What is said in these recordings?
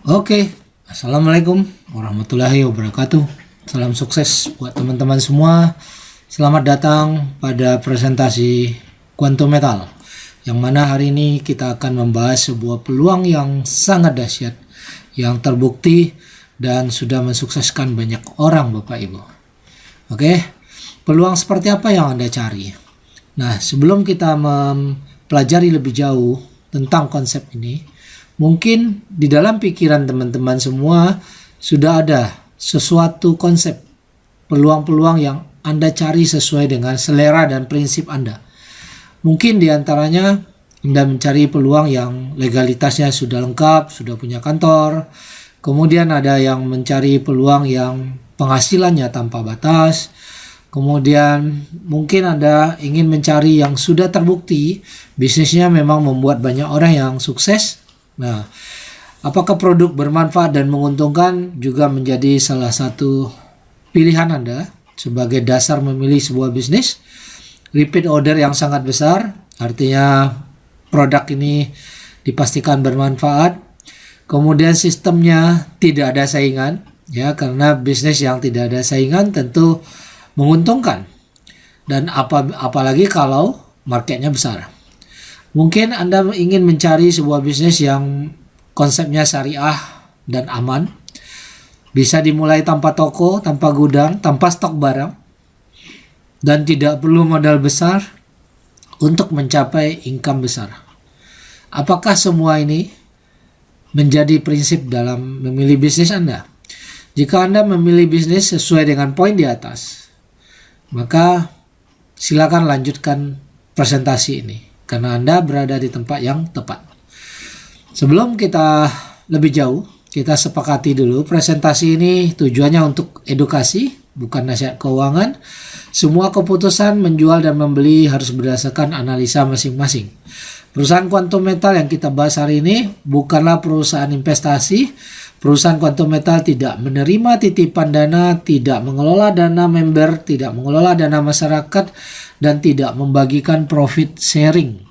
Oke, Assalamualaikum warahmatullahi wabarakatuh. Salam sukses buat teman-teman semua. Selamat datang pada presentasi Quantum Metal, yang mana hari ini kita akan membahas sebuah peluang yang sangat dahsyat, yang terbukti dan sudah mensukseskan banyak orang, Bapak Ibu. Oke, peluang seperti apa yang Anda cari? Nah, sebelum kita mempelajari lebih jauh tentang konsep ini, mungkin di dalam pikiran teman-teman semua sudah ada sesuatu konsep peluang-peluang yang Anda cari sesuai dengan selera dan prinsip Anda. Mungkin di antaranya Anda mencari peluang yang legalitasnya sudah lengkap, sudah punya kantor. Kemudian ada yang mencari peluang yang penghasilannya tanpa batas. Kemudian mungkin Anda ingin mencari yang sudah terbukti, bisnisnya memang membuat banyak orang yang sukses. Nah, apakah produk bermanfaat dan menguntungkan juga menjadi salah satu pilihan Anda sebagai dasar memilih sebuah bisnis? Repeat order yang sangat besar, artinya produk ini dipastikan bermanfaat. Kemudian sistemnya tidak ada saingan, ya, karena bisnis yang tidak ada saingan tentu menguntungkan. Dan apalagi kalau marketnya besar. Mungkin Anda ingin mencari sebuah bisnis yang konsepnya syariah dan aman. Bisa dimulai tanpa toko, tanpa gudang, tanpa stok barang. Dan tidak perlu modal besar untuk mencapai income besar. Apakah semua ini menjadi prinsip dalam memilih bisnis Anda? Jika Anda memilih bisnis sesuai dengan poin di atas, maka silakan lanjutkan presentasi ini, karena Anda berada di tempat yang tepat. Sebelum kita lebih jauh, kita sepakati dulu presentasi ini tujuannya untuk edukasi, bukan nasihat keuangan. Semua keputusan menjual dan membeli harus berdasarkan analisa masing-masing. Perusahaan Quantum Metal yang kita bahas hari ini bukanlah perusahaan investasi. Perusahaan Quantum Metal tidak menerima titipan dana, tidak mengelola dana member, tidak mengelola dana masyarakat, dan tidak membagikan profit sharing.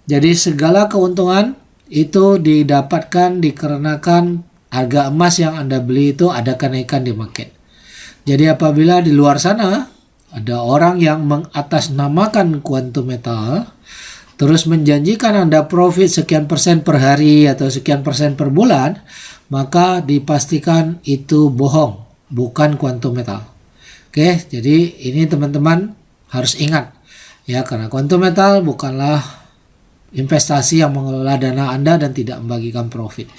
Jadi segala keuntungan itu didapatkan dikarenakan harga emas yang Anda beli itu ada kenaikan di market. Jadi apabila di luar sana ada orang yang mengatasnamakan Quantum Metal, terus menjanjikan Anda profit sekian persen per hari atau sekian persen per bulan, maka dipastikan itu bohong, bukan Quantum Metal. Oke, jadi ini teman-teman harus ingat, ya, karena Quantum Metal bukanlah investasi yang mengelola dana Anda dan tidak membagikan profit.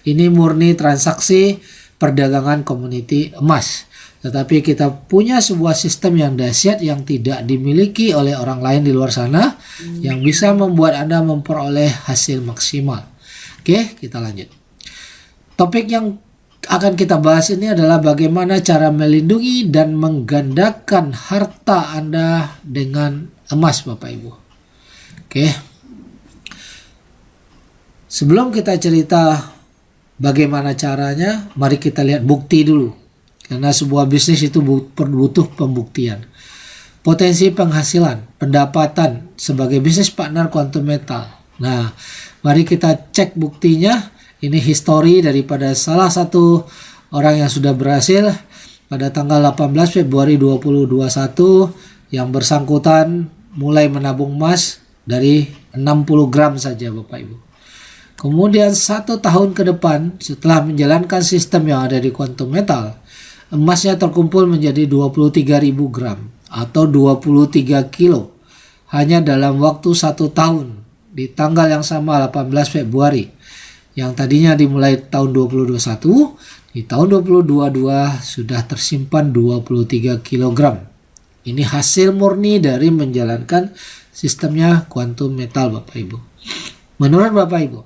Ini murni transaksi perdagangan komoditi emas. Tetapi kita punya sebuah sistem yang dahsyat yang tidak dimiliki oleh orang lain di luar sana, yang bisa membuat Anda memperoleh hasil maksimal. Oke, kita lanjut. Topik yang akan kita bahas ini adalah bagaimana cara melindungi dan menggandakan harta Anda dengan emas, Bapak Ibu. Oke. Sebelum kita cerita bagaimana caranya, mari kita lihat bukti dulu. Karena sebuah bisnis itu butuh pembuktian. Potensi penghasilan, pendapatan sebagai bisnis partner Quantum Metal. Nah, mari kita cek buktinya. Ini histori daripada salah satu orang yang sudah berhasil pada tanggal 18 Februari 2021 yang bersangkutan mulai menabung emas dari 60 gram saja, Bapak Ibu. Kemudian 1 tahun ke depan setelah menjalankan sistem yang ada di Quantum Metal, emasnya terkumpul menjadi 23.000 gram atau 23 kilo hanya dalam waktu 1 tahun di tanggal yang sama 18 Februari. Yang tadinya dimulai tahun 2021, di tahun 2022 sudah tersimpan 23 kg. Ini hasil murni dari menjalankan sistemnya Quantum Metal, Bapak Ibu. Menurut Bapak Ibu,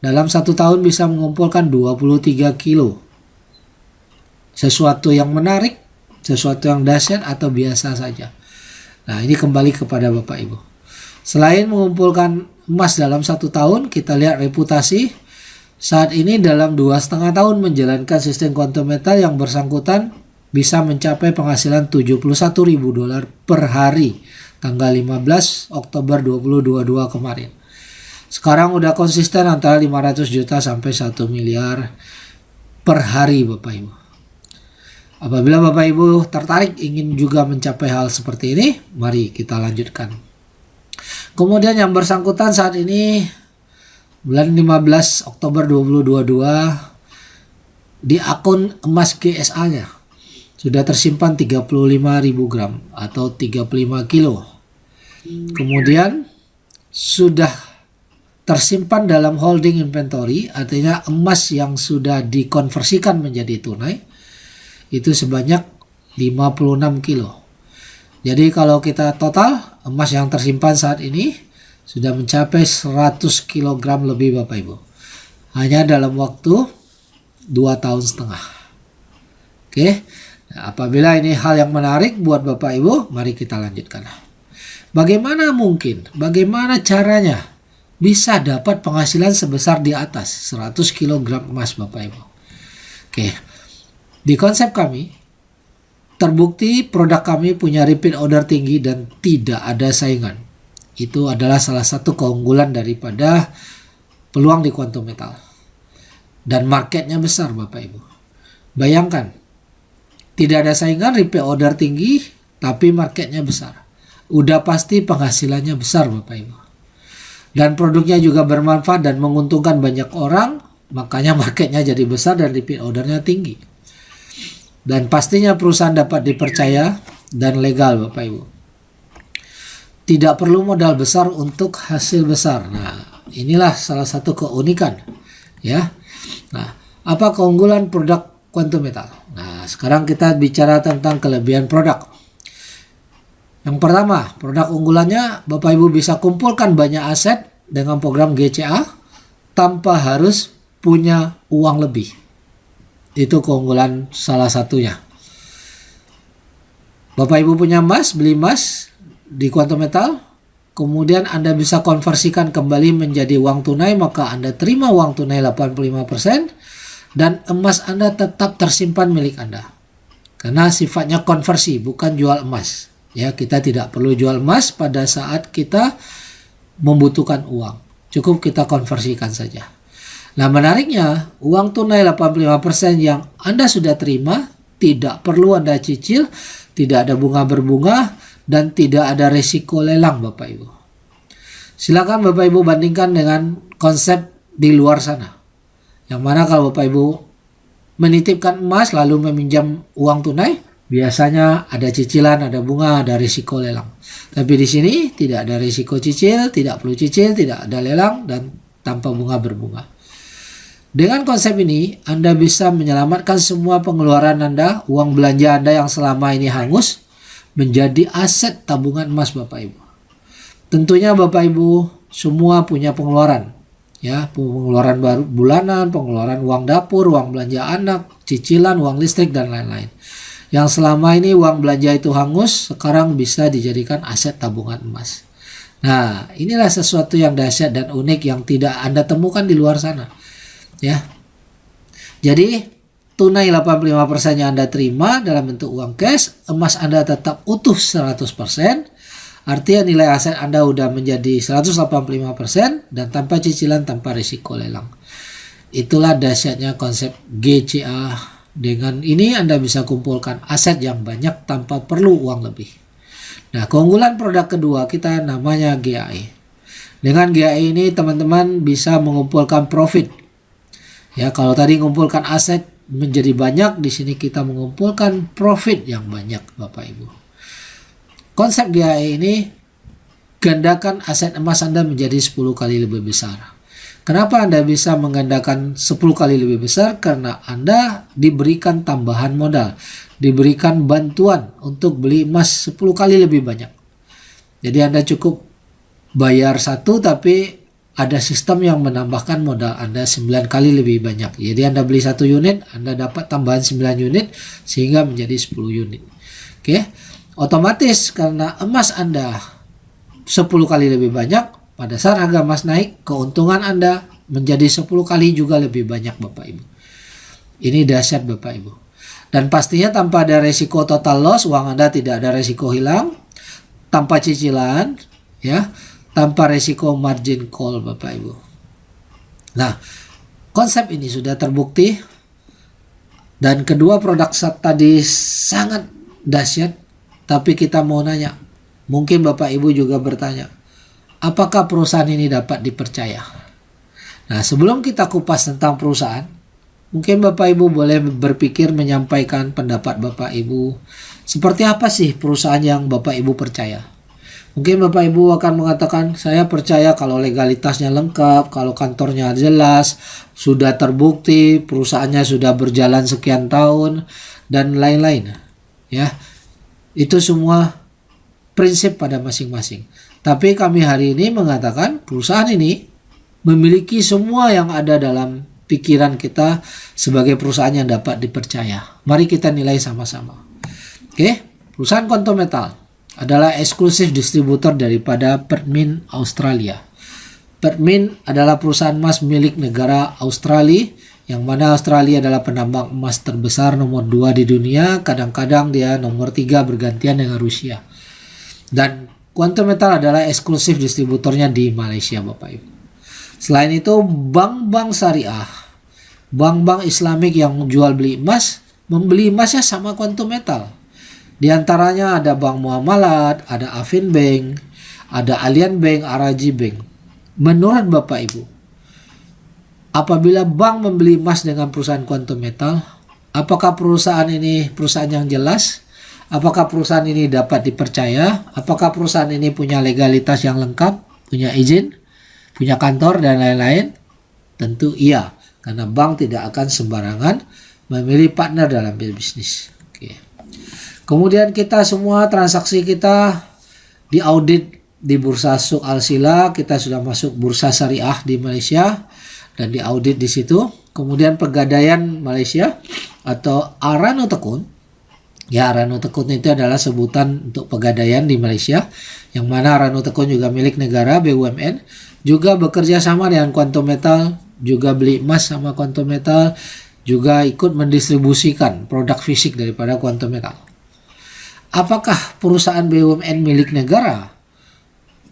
dalam 1 tahun bisa mengumpulkan 23 kilo. Sesuatu yang menarik, sesuatu yang dahsyat atau biasa saja. Nah, ini kembali kepada Bapak Ibu. Selain mengumpulkan emas dalam 1 tahun, kita lihat reputasi. Saat ini dalam 2,5 tahun menjalankan sistem Quantum Metal, yang bersangkutan bisa mencapai penghasilan $71.000 per hari tanggal 15 Oktober 2022 kemarin. Sekarang udah konsisten antara 500 juta sampai 1 miliar per hari Bapak Ibu. Apabila Bapak Ibu tertarik ingin juga mencapai hal seperti ini, mari kita lanjutkan. Kemudian yang bersangkutan saat ini bulan 15 Oktober 2022 di akun emas GSA-nya sudah tersimpan 35.000 gram atau 35 kilo. Kemudian sudah tersimpan dalam holding inventory, artinya emas yang sudah dikonversikan menjadi tunai itu sebanyak 56 kilo. Jadi kalau kita total emas yang tersimpan saat ini sudah mencapai 100 kg lebih Bapak Ibu. Hanya dalam waktu 2,5 tahun. Oke, nah, apabila ini hal yang menarik buat Bapak Ibu, mari kita lanjutkan. Bagaimana mungkin, bagaimana caranya bisa dapat penghasilan sebesar di atas 100 kg emas Bapak Ibu? Oke, di konsep kami, terbukti produk kami punya repeat order tinggi dan tidak ada saingan. Itu adalah salah satu keunggulan daripada peluang di Quantum Metal. Dan marketnya besar Bapak Ibu. Bayangkan, tidak ada saingan, repeat order tinggi, tapi marketnya besar. Udah pasti penghasilannya besar Bapak Ibu. Dan produknya juga bermanfaat dan menguntungkan banyak orang, makanya marketnya jadi besar dan repeat ordernya tinggi. Dan pastinya perusahaan dapat dipercaya dan legal Bapak Ibu. Tidak perlu modal besar untuk hasil besar. Nah, inilah salah satu keunikan ya. Nah, apa keunggulan produk Quantum Metal? Nah, sekarang kita bicara tentang kelebihan produk. Yang pertama, produk unggulannya Bapak Ibu bisa kumpulkan banyak aset dengan program GCA tanpa harus punya uang lebih. Itu keunggulan salah satunya. Bapak Ibu punya emas, beli emas di Quantum Metal, kemudian Anda bisa konversikan kembali menjadi uang tunai, maka Anda terima uang tunai 85% dan emas Anda tetap tersimpan milik Anda. Karena sifatnya konversi, bukan jual emas. Ya, kita tidak perlu jual emas pada saat kita membutuhkan uang. Cukup kita konversikan saja. Nah, menariknya, uang tunai 85% yang Anda sudah terima tidak perlu Anda cicil, tidak ada bunga berbunga, dan tidak ada risiko lelang Bapak Ibu. Silakan Bapak Ibu bandingkan dengan konsep di luar sana. Yang mana kalau Bapak Ibu menitipkan emas lalu meminjam uang tunai, biasanya ada cicilan, ada bunga, ada risiko lelang. Tapi di sini tidak ada risiko cicil, tidak perlu cicil, tidak ada lelang, dan tanpa bunga berbunga. Dengan konsep ini, Anda bisa menyelamatkan semua pengeluaran Anda, uang belanja Anda yang selama ini hangus, menjadi aset tabungan emas Bapak Ibu. Tentunya Bapak Ibu semua punya pengeluaran. Ya, pengeluaran baru bulanan, pengeluaran uang dapur, uang belanja anak, cicilan, uang listrik, dan lain-lain. Yang selama ini uang belanja itu hangus, sekarang bisa dijadikan aset tabungan emas. Nah, inilah sesuatu yang dahsyat dan unik yang tidak Anda temukan di luar sana. Ya. Jadi, tunai 85% yang Anda terima dalam bentuk uang cash, emas Anda tetap utuh 100%, artinya nilai aset Anda udah menjadi 185% dan tanpa cicilan, tanpa risiko lelang. Itulah dahsyatnya konsep GCA. Dengan ini Anda bisa kumpulkan aset yang banyak tanpa perlu uang lebih. Nah, keunggulan produk kedua kita namanya GAE. Dengan GAE ini teman-teman bisa mengumpulkan profit. Ya, kalau tadi mengumpulkan aset menjadi banyak, di sini kita mengumpulkan profit yang banyak Bapak Ibu. Konsep GAE ini gandakan aset emas Anda menjadi 10 kali lebih besar. Kenapa Anda bisa menggandakan 10 kali lebih besar? Karena Anda diberikan tambahan modal, diberikan bantuan untuk beli emas 10 kali lebih banyak. Jadi Anda cukup bayar satu, tapi ada sistem yang menambahkan modal Anda 9 kali lebih banyak. Jadi Anda beli 1 unit, Anda dapat tambahan 9 unit sehingga menjadi 10 unit. Oke. Otomatis karena emas Anda 10 kali lebih banyak, pada saat harga emas naik, keuntungan Anda menjadi 10 kali juga lebih banyak Bapak Ibu. Ini dahsyat Bapak Ibu. Dan pastinya tanpa ada resiko total loss, uang Anda tidak ada resiko hilang, tanpa cicilan, ya. tanpa resiko margin call Bapak Ibu. Nah, konsep ini sudah terbukti dan kedua produk tadi sangat dahsyat. Tapi kita mau nanya, mungkin Bapak Ibu juga bertanya, apakah perusahaan ini dapat dipercaya? Nah, sebelum kita kupas tentang perusahaan, mungkin Bapak Ibu boleh berpikir menyampaikan pendapat Bapak Ibu. Seperti apa sih perusahaan yang Bapak Ibu percaya? Mungkin Bapak Ibu akan mengatakan, saya percaya kalau legalitasnya lengkap, kalau kantornya jelas, sudah terbukti, perusahaannya sudah berjalan sekian tahun, dan lain-lain. Ya, itu semua prinsip pada masing-masing. Tapi kami hari ini mengatakan perusahaan ini memiliki semua yang ada dalam pikiran kita sebagai perusahaan yang dapat dipercaya. Mari kita nilai sama-sama. Oke, perusahaan Quantum Metal adalah eksklusif distributor daripada Pertmin Australia. Pertmin adalah perusahaan emas milik negara Australia, yang mana Australia adalah penambang emas terbesar nomor 2 di dunia. Kadang-kadang dia nomor 3 bergantian dengan Rusia. Dan Quantum Metal adalah eksklusif distributornya di Malaysia Bapak Ibu. Selain itu, bank-bank syariah, bank-bank Islamik yang jual beli emas, membeli emasnya sama Quantum Metal. Di antaranya ada Bank Muamalat, ada Afin Bank, ada Allianz Bank, Araji Bank. Menurut Bapak Ibu, apabila bank membeli emas dengan perusahaan Quantum Metal, apakah perusahaan ini perusahaan yang jelas? Apakah perusahaan ini dapat dipercaya? Apakah perusahaan ini punya legalitas yang lengkap? Punya izin? Punya kantor dan lain-lain? Tentu iya, karena bank tidak akan sembarangan memilih partner dalam bisnis. Oke. Kemudian kita semua transaksi kita diaudit di Bursa Suk Al-Sila. Kita sudah masuk Bursa Syariah di Malaysia dan diaudit di situ. Kemudian Pegadaian Malaysia atau Arano Tekun. Ya, Arano Tekun itu adalah sebutan untuk pegadaian di Malaysia, yang mana Arano Tekun juga milik negara BUMN, juga bekerja sama dengan Quantum Metal, juga beli emas sama Quantum Metal, juga ikut mendistribusikan produk fisik daripada Quantum Metal. Apakah perusahaan BUMN milik negara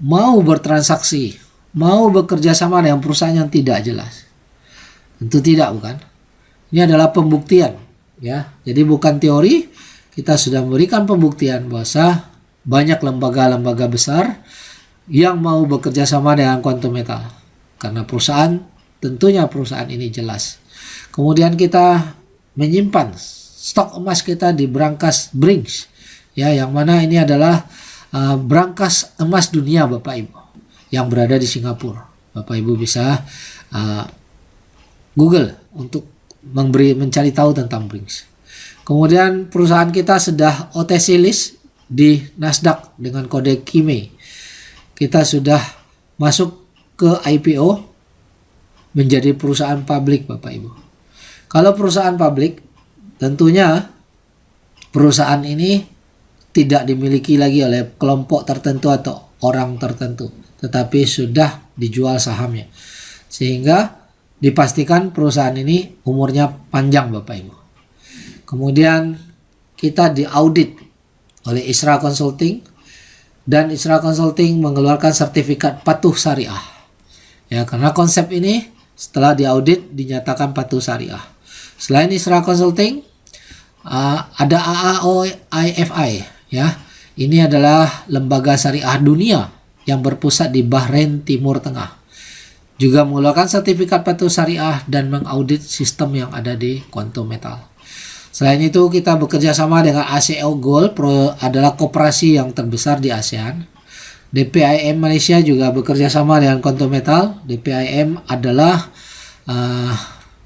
mau bertransaksi, mau bekerja sama dengan perusahaan yang tidak jelas? Tentu tidak, bukan? Ini adalah pembuktian, ya. Jadi bukan teori, kita sudah memberikan pembuktian bahwa banyak lembaga-lembaga besar yang mau bekerja sama dengan Quantum Metal. Karena tentunya perusahaan ini jelas. Kemudian kita menyimpan stok emas kita di brankas Brinks, ya, yang mana ini adalah brankas emas dunia Bapak Ibu yang berada di Singapura. Bapak Ibu bisa Google untuk mencari tahu tentang Brinks. Kemudian perusahaan kita sudah OTC list di Nasdaq dengan kode KIME. Kita sudah masuk ke IPO menjadi perusahaan publik Bapak Ibu. Kalau perusahaan publik, tentunya perusahaan ini tidak dimiliki lagi oleh kelompok tertentu atau orang tertentu, tetapi sudah dijual sahamnya. Sehingga dipastikan perusahaan ini umurnya panjang Bapak Ibu. Kemudian kita diaudit oleh Isra Consulting, dan Isra Consulting mengeluarkan sertifikat patuh syariah. Ya, karena konsep ini setelah diaudit dinyatakan patuh syariah. Selain Isra Consulting, ada AAOIFI, ya. Ini adalah lembaga syariah dunia yang berpusat di Bahrain Timur Tengah. Juga mengeluarkan sertifikat patuh syariah dan mengaudit sistem yang ada di Quantum Metal. Selain itu, kita bekerja sama dengan ASEO Gold, adalah koperasi yang terbesar di ASEAN. DPIM Malaysia juga bekerja sama dengan Quantum Metal. DPIM adalah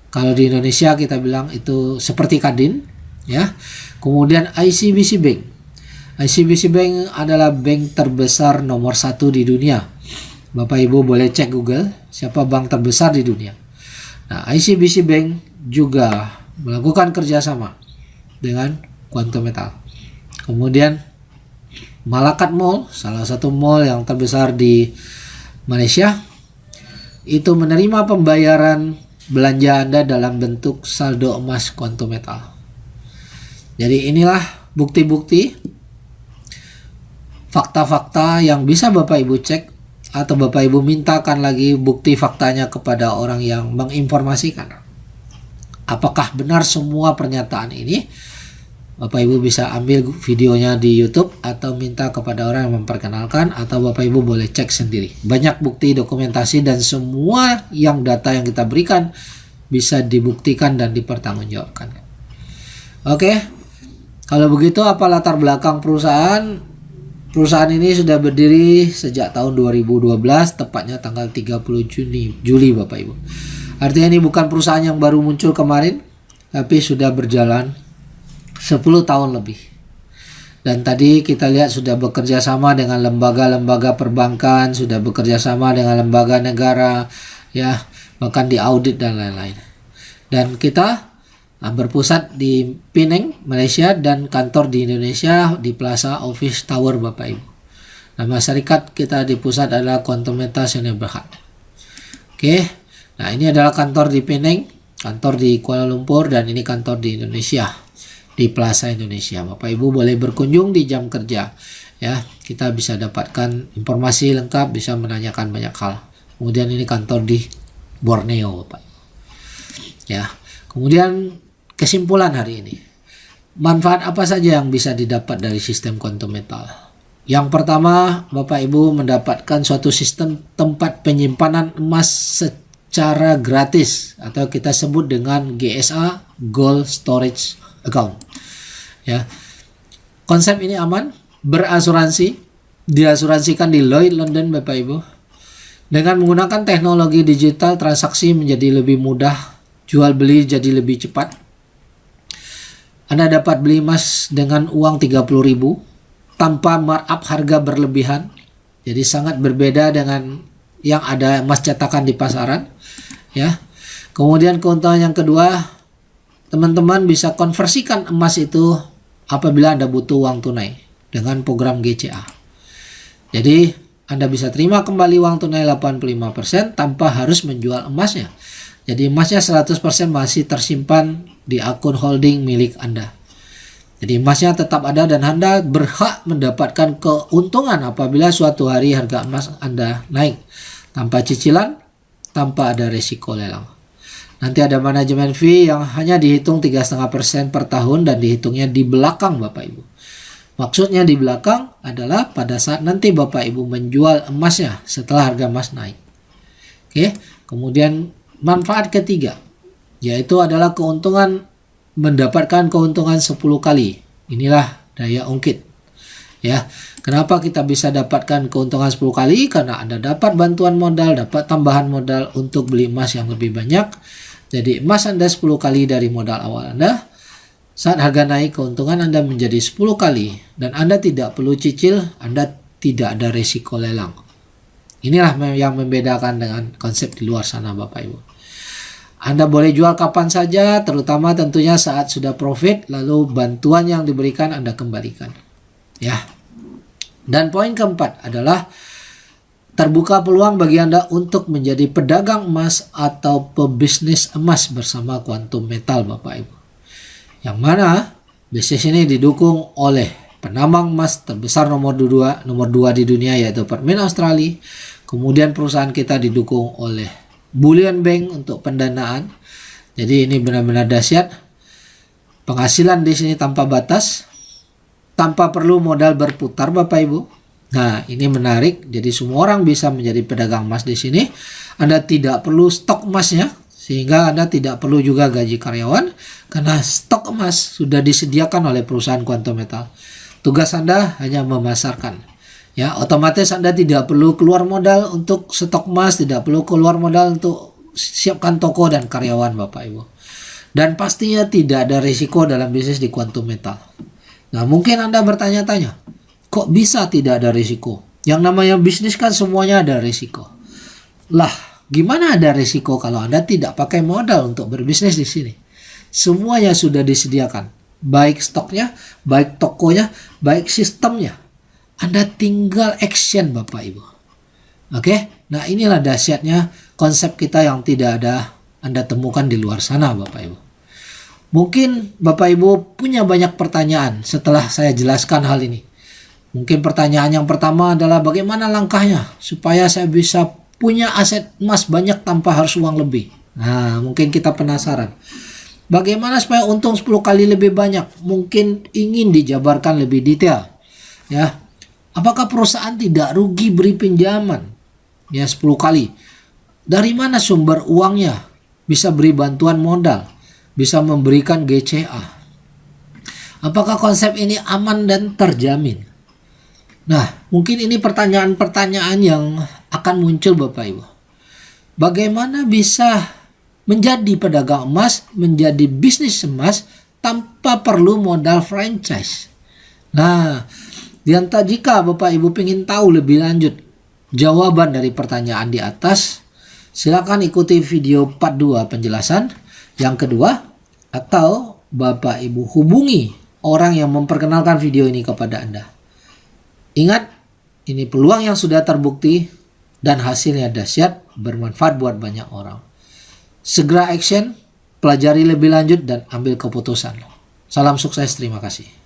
kalau di Indonesia kita bilang itu seperti Kadin, ya. Kemudian ICBC Bank. ICBC Bank adalah bank terbesar nomor 1 di dunia. Bapak Ibu boleh cek Google siapa bank terbesar di dunia. Nah, ICBC Bank juga melakukan kerjasama dengan Quantum Metal. Kemudian Malakat Mall, salah satu mall yang terbesar di Malaysia, itu menerima pembayaran belanja Anda dalam bentuk saldo emas Quantum Metal. Jadi inilah bukti-bukti, fakta-fakta yang bisa Bapak Ibu cek atau Bapak Ibu mintakan lagi bukti faktanya kepada orang yang menginformasikan. Apakah benar semua pernyataan ini? Bapak Ibu bisa ambil videonya di YouTube atau minta kepada orang yang memperkenalkan, atau Bapak Ibu boleh cek sendiri. Banyak bukti, dokumentasi, dan semua yang data yang kita berikan bisa dibuktikan dan dipertanggungjawabkan. Oke, kalau begitu apa latar belakang perusahaan? Perusahaan ini sudah berdiri sejak tahun 2012, tepatnya tanggal 30 Juli Bapak Ibu. Artinya ini bukan perusahaan yang baru muncul kemarin, tapi sudah berjalan 10 tahun lebih. Dan tadi kita lihat sudah bekerja sama dengan lembaga-lembaga perbankan, sudah bekerja sama dengan lembaga negara, ya, bahkan di audit dan lain-lain. Dan kita berpusat di Penang, Malaysia, dan kantor di Indonesia di Plaza Office Tower Bapak Ibu. Nama syarikat kita di pusat adalah Quantum Metal Sdn Bhd. Oke, nah ini adalah kantor di Penang, kantor di Kuala Lumpur, dan ini kantor di Indonesia di Plaza Indonesia. Bapak Ibu boleh berkunjung di jam kerja, ya. Kita bisa dapatkan informasi lengkap, bisa menanyakan banyak hal. Kemudian ini kantor di Borneo Bapak Ibu. Ya. Kemudian kesimpulan hari ini, manfaat apa saja yang bisa didapat dari sistem Quantum Metal? Yang pertama, Bapak Ibu mendapatkan suatu sistem tempat penyimpanan emas secara gratis, atau kita sebut dengan GSA, Gold Storage Account. Ya, konsep ini aman, berasuransi, diasuransikan di Lloyd London Bapak Ibu. Dengan menggunakan teknologi digital, transaksi menjadi lebih mudah, jual beli jadi lebih cepat. Anda dapat beli emas dengan uang 30.000 tanpa markup harga berlebihan. Jadi sangat berbeda dengan yang ada emas cetakan di pasaran, ya. Kemudian keuntungan yang kedua, teman-teman bisa konversikan emas itu apabila Anda butuh uang tunai dengan program GCA. Jadi Anda bisa terima kembali uang tunai 85% tanpa harus menjual emasnya. Jadi emasnya 100% masih tersimpan di akun holding milik Anda. Jadi emasnya tetap ada dan Anda berhak mendapatkan keuntungan apabila suatu hari harga emas Anda naik. Tanpa cicilan, tanpa ada resiko lelang. Nanti ada manajemen fee yang hanya dihitung 3,5% per tahun dan dihitungnya di belakang Bapak Ibu. Maksudnya di belakang adalah pada saat nanti Bapak Ibu menjual emasnya setelah harga emas naik. Oke, kemudian manfaat ketiga, yaitu adalah mendapatkan keuntungan 10 kali. Inilah daya ungkit. Ya, kenapa kita bisa dapatkan keuntungan 10 kali? Karena Anda dapat bantuan modal, dapat tambahan modal untuk beli emas yang lebih banyak. Jadi emas Anda 10 kali dari modal awal Anda. Saat harga naik, keuntungan Anda menjadi 10 kali. Dan Anda tidak perlu cicil, Anda tidak ada resiko lelang. Inilah yang membedakan dengan konsep di luar sana Bapak Ibu. Anda boleh jual kapan saja, terutama tentunya saat sudah profit, lalu bantuan yang diberikan Anda kembalikan. Ya. Dan poin keempat adalah terbuka peluang bagi Anda untuk menjadi pedagang emas atau pebisnis emas bersama Quantum Metal Bapak Ibu. Yang mana bisnis ini didukung oleh penambang emas terbesar nomor 2 di dunia, yaitu Permin Australia. Kemudian perusahaan kita didukung oleh Bullion Bank untuk pendanaan. Jadi ini benar-benar dahsyat. Penghasilan di sini tanpa batas, tanpa perlu modal berputar Bapak Ibu. Nah, ini menarik. Jadi semua orang bisa menjadi pedagang emas di sini. Anda tidak perlu stok emasnya, sehingga Anda tidak perlu juga gaji karyawan, karena stok emas sudah disediakan oleh perusahaan Quantum Metal. Tugas Anda hanya memasarkan. Ya, otomatis Anda tidak perlu keluar modal untuk stok emas, tidak perlu keluar modal untuk siapkan toko dan karyawan Bapak Ibu. Dan pastinya tidak ada risiko dalam bisnis di Quantum Metal. Nah, mungkin Anda bertanya-tanya, kok bisa tidak ada risiko? Yang namanya bisnis kan semuanya ada risiko. Lah, gimana ada risiko kalau Anda tidak pakai modal untuk berbisnis di sini? Semuanya sudah disediakan, baik stoknya, baik tokonya, baik sistemnya. Anda tinggal action Bapak Ibu. Oke, nah inilah dahsyatnya konsep kita yang tidak ada Anda temukan di luar sana Bapak Ibu. Mungkin Bapak Ibu punya banyak pertanyaan setelah saya jelaskan hal ini. Mungkin pertanyaan yang pertama adalah bagaimana langkahnya supaya saya bisa punya aset emas banyak tanpa harus uang lebih. Nah, mungkin kita penasaran. Bagaimana supaya untung 10 kali lebih banyak? Mungkin ingin dijabarkan lebih detail. Ya. Apakah perusahaan tidak rugi beri pinjaman? Ya, 10 kali. Dari mana sumber uangnya? Bisa beri bantuan modal, bisa memberikan GCA. Apakah konsep ini aman dan terjamin? Nah, mungkin ini pertanyaan-pertanyaan yang akan muncul Bapak Ibu. Bagaimana bisa menjadi pedagang emas, menjadi bisnis emas tanpa perlu modal franchise? Nah, jika Bapak Ibu ingin tahu lebih lanjut jawaban dari pertanyaan di atas, silakan ikuti video part 2 penjelasan. Yang kedua, atau Bapak Ibu hubungi orang yang memperkenalkan video ini kepada Anda. Ingat, ini peluang yang sudah terbukti dan hasilnya dahsyat, bermanfaat buat banyak orang. Segera action, pelajari lebih lanjut dan ambil keputusan. Salam sukses, terima kasih.